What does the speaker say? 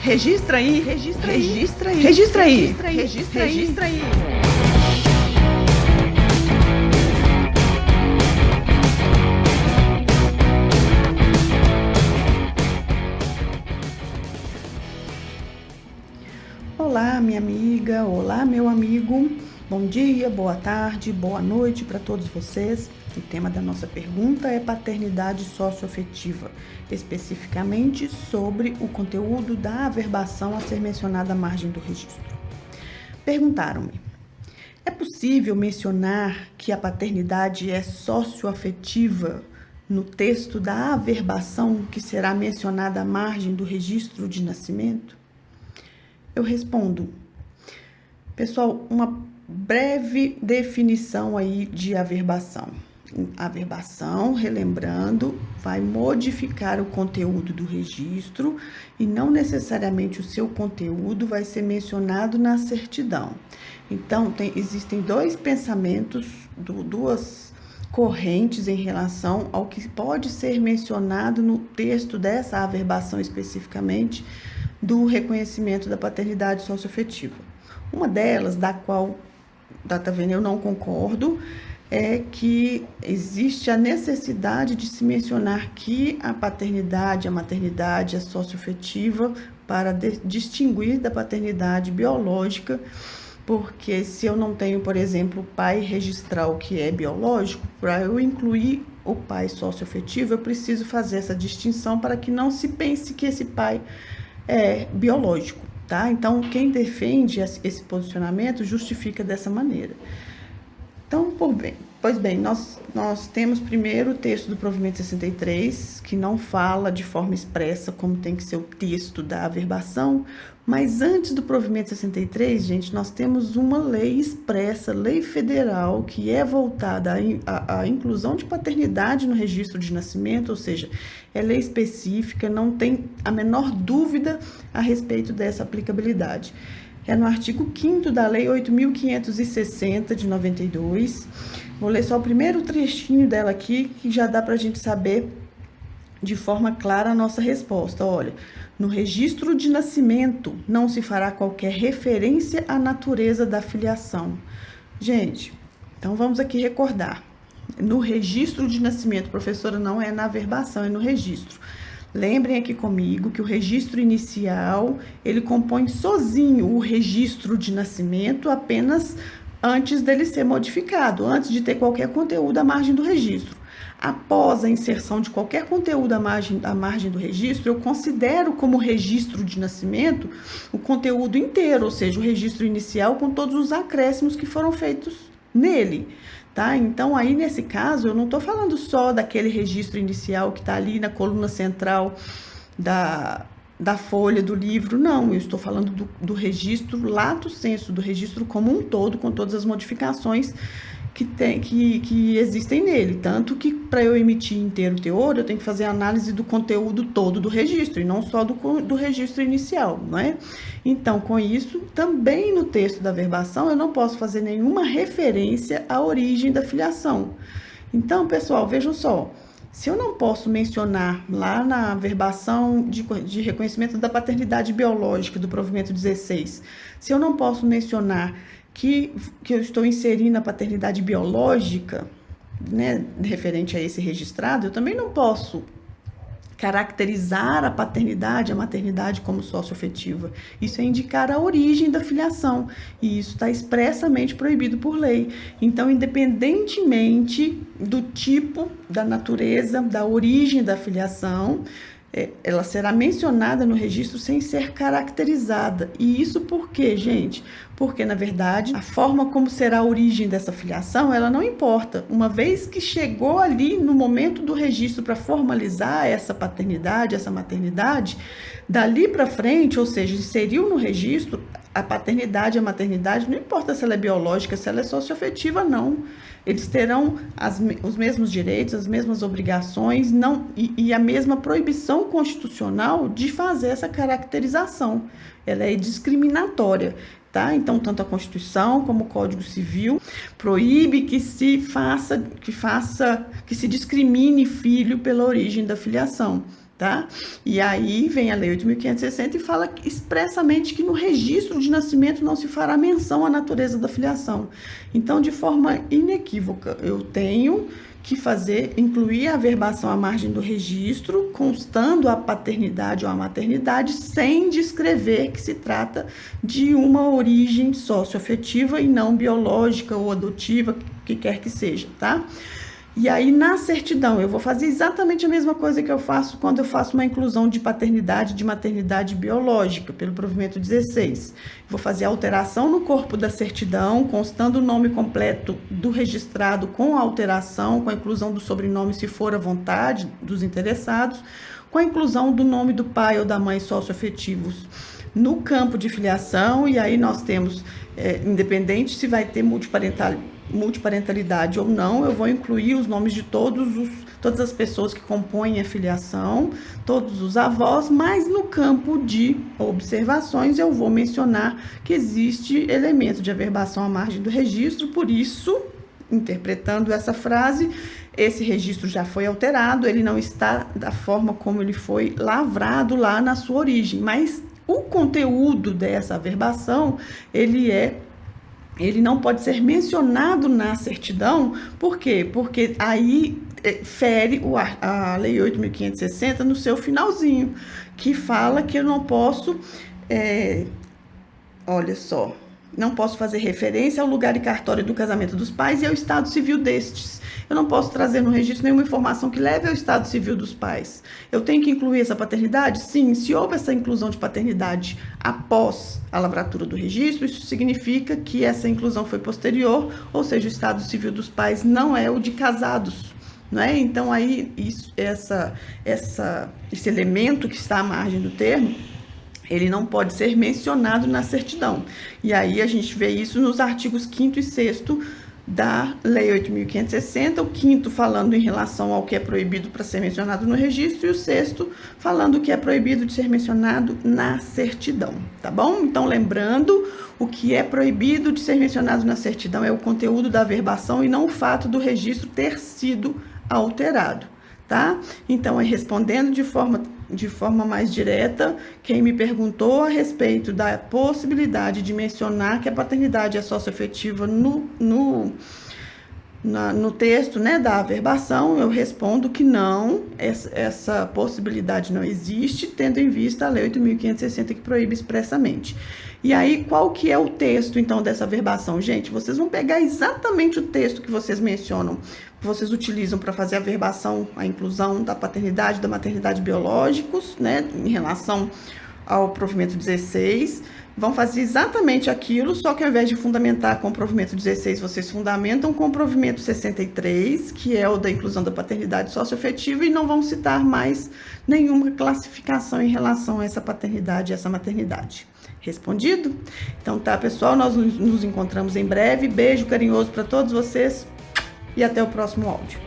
Registra aí, registra aí, registra aí, registra aí, registra aí, registra aí. Olá, minha amiga, olá, meu amigo. Bom dia, boa tarde, boa noite para todos vocês. O tema da nossa pergunta é paternidade socioafetiva, especificamente sobre o conteúdo da averbação a ser mencionada à margem do registro. Perguntaram-me: é possível mencionar que a paternidade é socioafetiva no texto da averbação que será mencionada à margem do registro de nascimento? Eu respondo, pessoal, uma breve definição aí de averbação. Averbação, relembrando, vai modificar o conteúdo do registro e não necessariamente o seu conteúdo vai ser mencionado na certidão. Então, existem dois pensamentos, duas correntes em relação ao que pode ser mencionado no texto dessa averbação especificamente do reconhecimento da paternidade socioafetiva. Uma delas, da qual, eu não concordo, é que existe a necessidade de se mencionar que a paternidade, a maternidade é socioafetiva para distinguir da paternidade biológica, porque se eu não tenho, por exemplo, o pai registral que é biológico, para eu incluir o pai socioafetivo, eu preciso fazer essa distinção para que não se pense que esse pai é biológico, tá? Então, quem defende esse posicionamento justifica dessa maneira. Então, pois bem, nós temos primeiro o texto do provimento 63, que não fala de forma expressa como tem que ser o texto da averbação, mas antes do provimento 63, gente, nós temos uma lei expressa, lei federal, que é voltada à inclusão de paternidade no registro de nascimento, ou seja, é lei específica, não tem a menor dúvida a respeito dessa aplicabilidade. É no artigo 5º da Lei 8.560, de 92. Vou ler só o primeiro trechinho dela aqui, que já dá para a gente saber de forma clara a nossa resposta. Olha, no registro de nascimento não se fará qualquer referência à natureza da filiação. Gente, então vamos aqui recordar. No registro de nascimento, professora, não é na averbação, é no registro. Lembrem aqui comigo que o registro inicial, ele compõe sozinho o registro de nascimento apenas antes dele ser modificado, antes de ter qualquer conteúdo à margem do registro. Após a inserção de qualquer conteúdo à margem do registro, eu considero como registro de nascimento o conteúdo inteiro, ou seja, o registro inicial com todos os acréscimos que foram feitos nele. Tá? Então, aí nesse caso, eu não estou falando só daquele registro inicial que está ali na coluna central da folha do livro, não. Eu estou falando do registro lato sensu, do registro como um todo, com todas as modificações que existem nele. Tanto que, para eu emitir inteiro o teor, eu tenho que fazer a análise do conteúdo todo do registro, e não só do registro inicial, não é? Então, com isso, também no texto da averbação, eu não posso fazer nenhuma referência à origem da filiação. Então, pessoal, vejam só, se eu não posso mencionar lá na averbação de reconhecimento da paternidade biológica do provimento 16, se eu não posso mencionar que eu estou inserindo a paternidade biológica, né, referente a esse registrado, eu também não posso caracterizar a paternidade, a maternidade como socioafetiva. Isso é indicar a origem da filiação, e isso está expressamente proibido por lei. Então, independentemente do tipo, da natureza, da origem da filiação, ela será mencionada no registro sem ser caracterizada. E isso por quê, gente? Porque, na verdade, a forma como será a origem dessa filiação, ela não importa. Uma vez que chegou ali no momento do registro para formalizar essa paternidade, essa maternidade, dali para frente, ou seja, inseriu no registro, a paternidade e a maternidade, não importa se ela é biológica, se ela é socioafetiva, não. Eles terão os mesmos direitos, as mesmas obrigações e a mesma proibição constitucional de fazer essa caracterização. Ela é discriminatória, tá? Então, tanto a Constituição como o Código Civil proíbe que se discrimine filho pela origem da filiação. tá? E aí vem a Lei 8.560 e fala expressamente que no registro de nascimento não se fará menção à natureza da filiação. Então, de forma inequívoca, eu tenho que incluir a averbação à margem do registro, constando a paternidade ou a maternidade, sem descrever que se trata de uma origem socioafetiva e não biológica ou adotiva, que quer que seja, tá? E aí, na certidão, eu vou fazer exatamente a mesma coisa que eu faço quando eu faço uma inclusão de paternidade, de maternidade biológica, pelo provimento 16. Vou fazer a alteração no corpo da certidão, constando o nome completo do registrado com a alteração, com a inclusão do sobrenome, se for à vontade dos interessados, com a inclusão do nome do pai ou da mãe socioafetivos no campo de filiação. E aí nós temos, independente se vai ter multiparentalidade ou não, eu vou incluir os nomes de todas as pessoas que compõem a filiação, todos os avós, mas no campo de observações eu vou mencionar que existe elemento de averbação à margem do registro. Por isso, interpretando essa frase, esse registro já foi alterado, ele não está da forma como ele foi lavrado lá na sua origem, mas o conteúdo dessa averbação, ele não pode ser mencionado na certidão. Por quê? Porque aí fere a Lei 8.560 no seu finalzinho, que fala que eu não posso, olha só, não posso fazer referência ao lugar e cartório do casamento dos pais e ao estado civil destes. Eu não posso trazer no registro nenhuma informação que leve ao estado civil dos pais. Eu tenho que incluir essa paternidade? Sim, se houve essa inclusão de paternidade após a lavratura do registro, isso significa que essa inclusão foi posterior, ou seja, o estado civil dos pais não é o de casados. Não é? Então, aí, esse elemento que está à margem do termo, ele não pode ser mencionado na certidão. E aí a gente vê isso nos artigos 5º e 6º da Lei 8.560, o 5º falando em relação ao que é proibido para ser mencionado no registro e o 6º falando que é proibido de ser mencionado na certidão, tá bom? Então, lembrando, o que é proibido de ser mencionado na certidão é o conteúdo da averbação e não o fato do registro ter sido alterado, tá? Então, respondendo de forma mais direta, quem me perguntou a respeito da possibilidade de mencionar que a paternidade é socioafetiva no texto, né, da averbação, eu respondo que não, essa possibilidade não existe, tendo em vista a Lei 8.560 que proíbe expressamente. E aí, qual que é o texto, então, dessa averbação? Gente, vocês vão pegar exatamente o texto que vocês mencionam, que vocês utilizam para fazer a averbação, a inclusão da paternidade, da maternidade biológicos, né, em relação ao provimento 16, vão fazer exatamente aquilo, só que ao invés de fundamentar com o provimento 16, vocês fundamentam com o provimento 63, que é o da inclusão da paternidade socioafetiva, e não vão citar mais nenhuma classificação em relação a essa paternidade e essa maternidade. Respondido? Então tá, pessoal, nós nos encontramos em breve. Beijo carinhoso para todos vocês e até o próximo áudio.